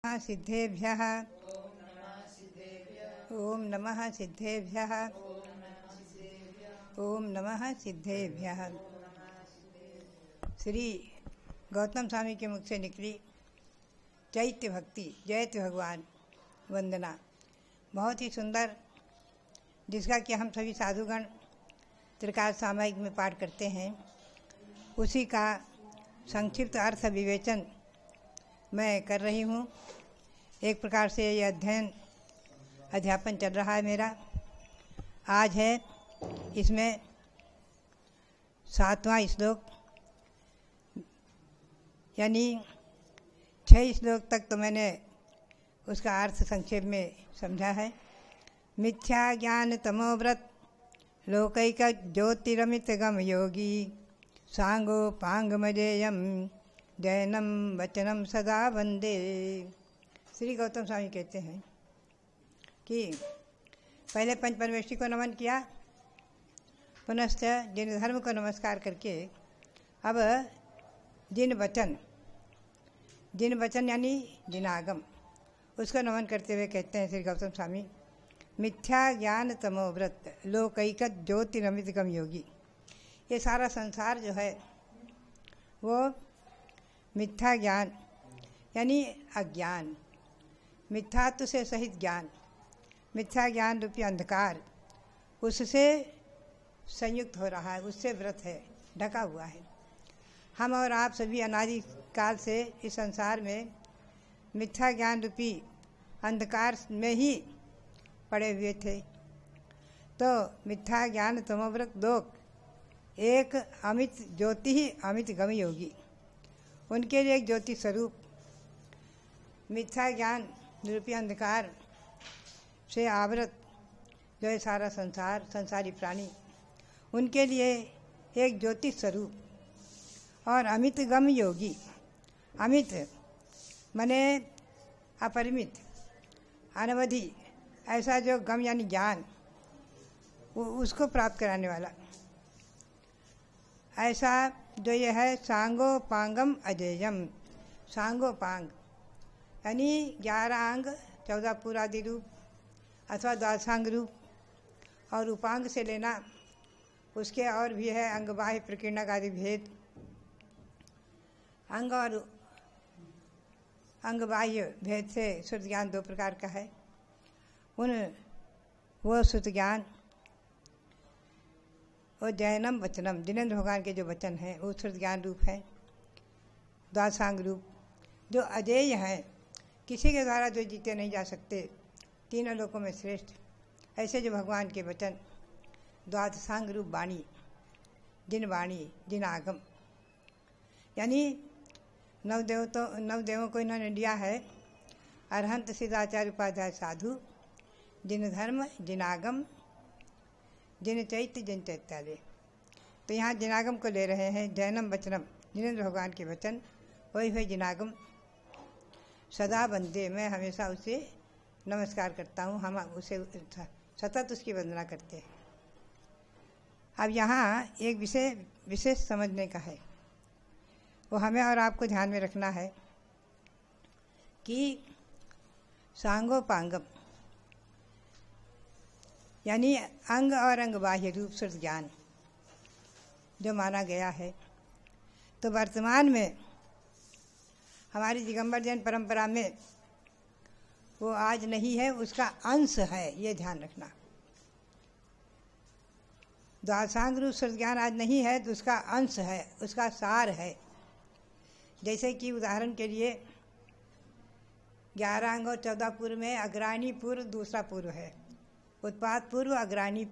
सिद्धेभ्यः ओम नमः सिद्धेभ्यः ओम नमः सिद्धेभ्यः। श्री गौतम स्वामी के मुख से निकली चैत्य भक्ति, जयति भगवान वंदना, बहुत ही सुंदर, जिसका कि हम सभी साधुगण त्रिकाल सामयिक में पाठ करते हैं, उसी का संक्षिप्त अर्थ विवेचन मैं कर रही हूँ। एक प्रकार से ये अध्यापन चल रहा है मेरा। आज है इसमें 7वां श्लोक, यानी 6 श्लोक तक तो मैंने उसका अर्थ संक्षेप में समझा है। मिथ्या ज्ञान तमोव्रत लोकैक ज्योतिरमित गम योगी सांगो पांगमजेयम जैनम वचनम सदा वंदे। श्री गौतम स्वामी कहते हैं कि पहले पंच परमेष्ठी को नमन किया, पुनश्च जिन धर्म को नमस्कार करके अब जिन वचन यानी जिनागम उसको नमन करते हुए कहते हैं श्री गौतम स्वामी, मिथ्या ज्ञान तमोव्रत लोकैक ज्योतिरमित गम योगी। ये सारा संसार जो है वो मिथ्या ज्ञान यानी अज्ञान, मिथ्यात्व से सहित ज्ञान, मिथ्या ज्ञान रूपी अंधकार उससे संयुक्त हो रहा है, उससे व्रत है, ढका हुआ है। हम और आप सभी अनादि काल से इस संसार में मिथ्या ज्ञान रूपी अंधकार में ही पड़े हुए थे। तो मिथ्या ज्ञान तमोव्रत लोक एक अमित ज्योति ही अमित गम योगी, उनके लिए एक ज्योति स्वरूप मिथ्या ज्ञान रूपी अंधकार से आवृत जो है सारा संसार, संसारी प्राणी, उनके लिए एक ज्योति स्वरूप और अमित गम योगी। अमित माने अपरिमित, अनवधि, ऐसा जो गम यानी ज्ञान उसको प्राप्त कराने वाला, ऐसा जो ये है सांगो पांगम अजेयम। सांगो पांग यानी 11 अंग, 14 पूरादि रूप अथवा द्वादशांग रूप, और उपांग से लेना उसके और भी है अंग बाह्य प्रकीर्णक आदि भेद। अंग और अंग बाह्य भेद से श्रुत ज्ञान 2 प्रकार का है। वो श्रुत ज्ञान, वो जैनम वचनम, जिनेन्द्र भगवान के जो वचन हैं वो श्रुत ज्ञान रूप है। द्वादशांग रूप जो अजेय हैं, किसी के द्वारा जो जीते नहीं जा सकते, तीनों लोकों में श्रेष्ठ, ऐसे जो भगवान के वचन द्वादशांग रूप वाणी, जिन आगम, यानी नवदेवों को इन्होंने लिया है। अरहंत सिद्धाचार्य उपाध्याय साधु, जिन धर्म, जिन आगम, जिन चैत्य, जिन चैत्यालय। तो यहाँ जिनागम को ले रहे हैं। जैनम वचनम, जिनेन्द्र भगवान के वचन, वही है जिनागम। सदा वंदे, मैं हमेशा उसे नमस्कार करता हूँ, हम उसे सतत उसकी वंदना करते हैं। अब यहाँ एक विशेष समझने का है, वो हमें और आपको ध्यान में रखना है कि सांगो पांगम यानी अंग और अंग बाह्य रूप श्रुत ज्ञान जो माना गया है, तो वर्तमान में हमारी दिगंबर जैन परंपरा में वो आज नहीं है, उसका अंश है, ये ध्यान रखना। द्वादशांग रूप श्रुत ज्ञान आज नहीं है तो उसका अंश है, उसका सार है। जैसे कि उदाहरण के लिए 11 अंग और 14 पूर्व में अग्राणी पूर्व दूसरा पूर्व है, उत्पाद पूर्व अग्राणी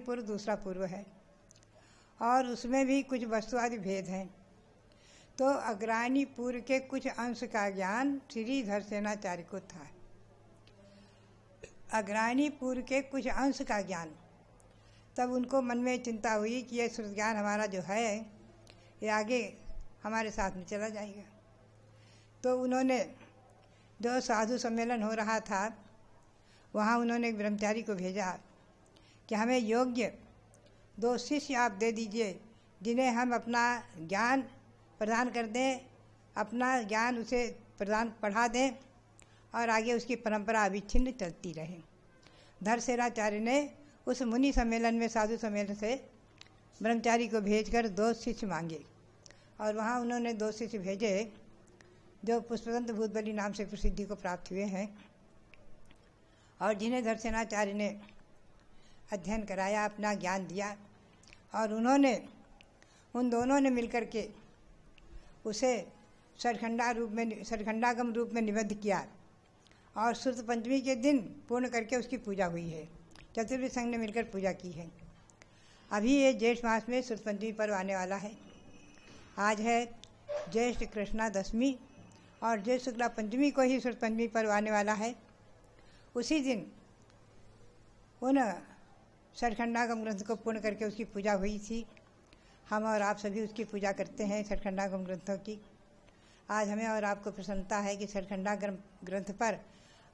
पूर्व दूसरा पूर्व है, और उसमें भी कुछ वस्तु आदि भेद हैं। तो अग्राणी पूर्व के कुछ अंश का ज्ञान श्रीधर सेनाचार्य को था। अग्राणी पूर्व के कुछ अंश का ज्ञान, तब उनको मन में चिंता हुई कि ये श्रुत ज्ञान हमारा जो है ये आगे हमारे साथ में चला जाएगा। तो उन्होंने जो साधु सम्मेलन हो रहा था वहाँ उन्होंने एक ब्रह्मचारी को भेजा कि हमें योग्य 2 शिष्य आप दे दीजिए, जिन्हें हम अपना ज्ञान प्रदान कर दें, अपना ज्ञान उसे पढ़ा दें और आगे उसकी परंपरा अविच्छिन्न चलती रहे। धरसेनाचार्य ने उस मुनि सम्मेलन में साधु सम्मेलन से ब्रह्मचारी को भेजकर 2 शिष्य मांगे और वहाँ उन्होंने 2 शिष्य भेजे जो पुष्पवंत भूतबली नाम से प्रसिद्धि को प्राप्त हुए हैं और जिन्हें धरसेनाचार्य ने अध्ययन कराया, अपना ज्ञान दिया और उन्होंने उन दोनों ने मिलकर के उसे सचखंडागम रूप में निबद्ध किया और श्रुत पंचमी के दिन पूर्ण करके उसकी पूजा हुई है। चतुर्वेद संघ ने मिलकर पूजा की है। अभी ये ज्येष्ठ मास में श्रुत पंचमी पर्व आने वाला है। आज है ज्येष्ठ कृष्णा दशमी और ज्येष्ठ शुक्ला पंचमी को ही श्रुत पंचमी पर्व आने वाला है। उसी दिन उन सचखंडागम ग्रंथ को पूर्ण करके उसकी पूजा हुई थी। हम और आप सभी उसकी पूजा करते हैं सचखंडागम ग्रंथों की। आज हमें और आपको प्रसन्नता है कि सचखंडागम ग्रंथ पर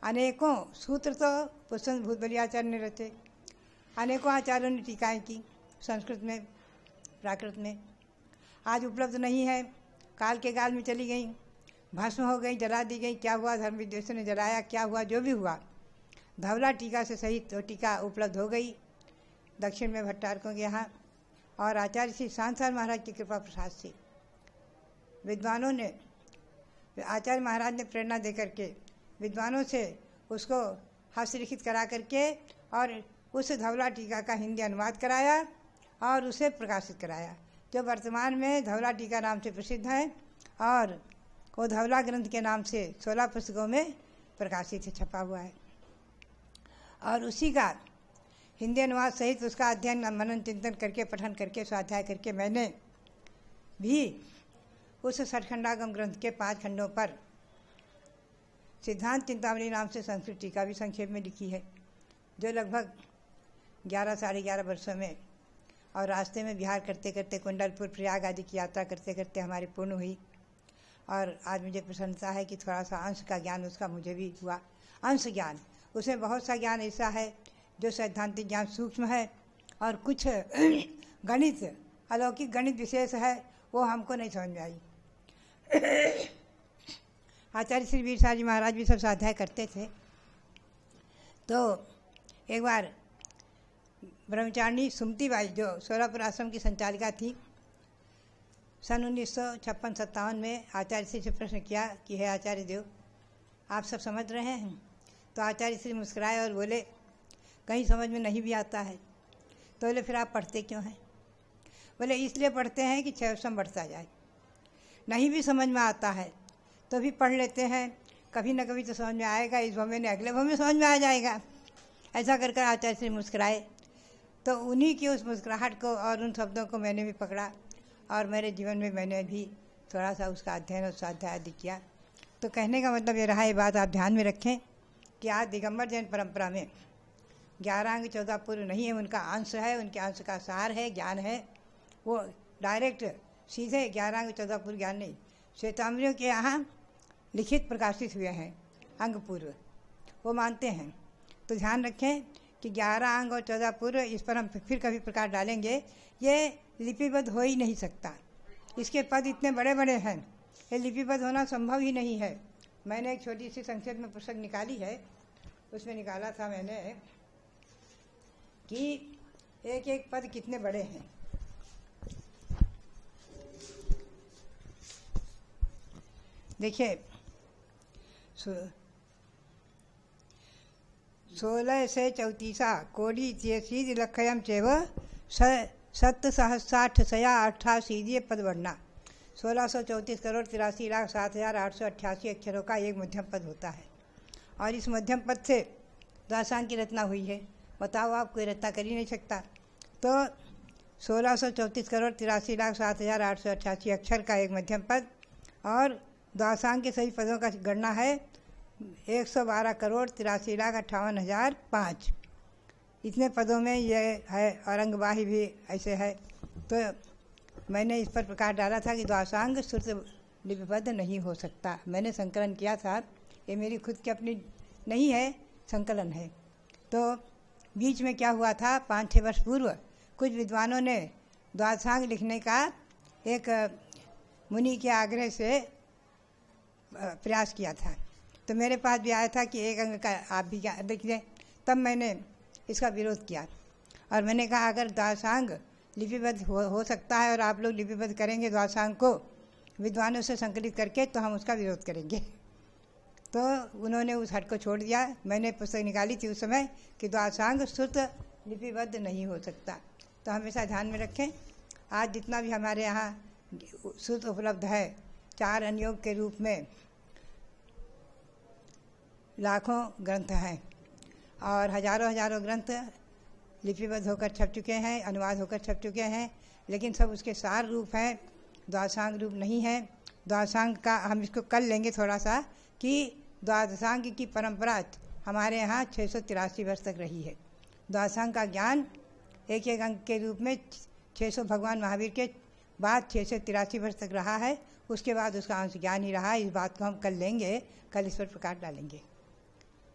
अनेकों सूत्र तो पुष्पवंत भूतबली आचार्य ने रचे, अनेकों आचार्यों ने टीकाएँ की संस्कृत में, प्राकृत में। आज उपलब्ध नहीं है, काल के गाल में चली गई, भस्म हो गई, जला दी गई। क्या हुआ? धर्म विद्वेषों ने जलाया, क्या हुआ? जो भी हुआ, धवला टीका से सहित तो टीका उपलब्ध हो गई दक्षिण में भट्टारकों के यहाँ। और आचार्य श्री सांसार महाराज की कृपा प्रसाद से विद्वानों ने, आचार्य महाराज ने प्रेरणा दे करके विद्वानों से उसको हस्तलिखित करा करके और उस धवला टीका का हिंदी अनुवाद कराया और उसे प्रकाशित कराया, जो वर्तमान में धवला टीका नाम से प्रसिद्ध है और वो धवला ग्रंथ के नाम से 16 पुस्तकों में प्रकाशित छपा हुआ है। और उसी का हिंदी अनुवाद सहित उसका अध्ययन, मनन, चिंतन करके, पठन करके, स्वाध्याय करके मैंने भी उस सचखंडागम ग्रंथ के 5 खंडों पर सिद्धांत चिंतामणि नाम से संस्कृत टीका भी संक्षेप में लिखी है, जो लगभग 11 साढ़े 11 वर्षों में और रास्ते में विहार करते करते कुंडलपुर, प्रयाग आदि की यात्रा करते करते हमारी पूर्ण हुई। और आज मुझे प्रसन्नता है कि थोड़ा सा अंश का ज्ञान उसका मुझे भी हुआ। अंश ज्ञान, उसमें बहुत सा ज्ञान ऐसा है जो सैद्धांतिक ज्ञान सूक्ष्म है और कुछ गणित, अलौकिक गणित विशेष है, वो हमको नहीं समझ में आई। आचार्य श्री वीर साहब जी महाराज भी सब स्वाध्याय करते थे। तो एक बार ब्रह्मचारिणी सुमती बाई, जो सोलापुर आश्रम की संचालिका थी, सन 1956-57 में आचार्य श्री से प्रश्न किया कि हे आचार्य देव, आप सब समझ रहे हैं? तो आचार्य श्री मुस्कुराए और बोले, कहीं समझ में नहीं भी आता है। तो बोले, फिर आप पढ़ते क्यों हैं? बोले, इसलिए पढ़ते हैं कि क्षयसम बढ़ता जाए। नहीं भी समझ में आता है तो भी पढ़ लेते हैं, कभी न कभी तो समझ में आएगा, इस भव में नहीं अगले भव में समझ में आ जाएगा। ऐसा कर कर आचार्य श्री मुस्कुराए। तो उन्हीं की उस मुस्कुराहट को और उन शब्दों को मैंने भी पकड़ा और मेरे जीवन में मैंने भी थोड़ा सा उसका अध्ययन और स्वाध्याय आदि किया। तो कहने का मतलब ये रहा, ये बात आप ध्यान में रखें कि आज दिगंबर जैन परंपरा में 11 अंग 14 पूर्व नहीं है, उनका अंश है, उनके अंश का सार है, ज्ञान है। वो डायरेक्ट सीधे 11 अंग 14 पूर्व ज्ञान नहीं, श्वेताम्बरियों के यहाँ लिखित प्रकाशित हुए हैं अंग पूर्व, वो मानते हैं। तो ध्यान रखें कि 11 अंग और 14 पूर्व, इस पर हम फिर कभी प्रकाश डालेंगे। ये लिपिबद्ध हो ही नहीं सकता, इसके पद इतने बड़े बड़े हैं, ये लिपिबद्ध होना संभव ही नहीं है। मैंने एक छोटी सी संक्षेप में पुस्तक निकाली है, उसमें निकाला था मैंने कि एक एक पद कितने बड़े हैं। देखिए, 16 से 34 कोडी इत्येषि लक्षयम चैव सत्त सहस्राठ सया 88 पद बढ़ना। 1634 करोड़ 83,07,888 अक्षरों का एक मध्यम पद होता है और इस मध्यम पद से दासांग की रचना हुई है। बताओ, आप कोई रचना कर ही नहीं सकता। तो 1634 करोड़ 83,07,888 अक्षर का एक मध्यम पद और दासांग के सभी पदों का गणना है 112 करोड़ 83,58,005। इतने पदों में ये है और अंगवाही भी ऐसे है। तो मैंने इस पर प्रकाश डाला था कि द्वासांग श्रुत लिपिबद्ध नहीं हो सकता। मैंने संकलन किया था, ये मेरी खुद की अपनी नहीं है, संकलन है। तो बीच में क्या हुआ था, 5-6 वर्ष पूर्व कुछ विद्वानों ने द्वासांग लिखने का एक मुनि के आग्रह से प्रयास किया था। तो मेरे पास भी आया था कि एक अंग का आप भी देख लें। तब मैंने इसका विरोध किया और मैंने कहा अगर द्वादशांग लिपिबद्ध हो सकता है और आप लोग लिपिबद्ध करेंगे द्वादशांग को विद्वानों से संकलित करके, तो हम उसका विरोध करेंगे। तो उन्होंने उस हट को छोड़ दिया। मैंने पुस्तक निकाली थी उस समय कि द्वादशांग श्रुत लिपिबद्ध नहीं हो सकता। तो हमेशा ध्यान में रखें, आज जितना भी हमारे यहाँ श्रुत उपलब्ध है 4 अनुयोग के रूप में लाखों ग्रंथ हैं और हजारों ग्रंथ लिपिबद्ध होकर छप चुके हैं, अनुवाद होकर छप चुके हैं, लेकिन सब उसके सार रूप हैं, द्वादशांग रूप नहीं है। द्वादशांग का हम इसको कल लेंगे थोड़ा सा कि द्वादशांग की परंपरा हमारे यहाँ 683 वर्ष तक रही है। द्वादशांग का ज्ञान एक एक अंक के रूप में 600 भगवान महावीर के बाद 683 वर्ष तक रहा है। उसके बाद उसका अंश ज्ञान ही रहा। इस बात को हम कल लेंगे, कल इस पर प्रकाश डालेंगे।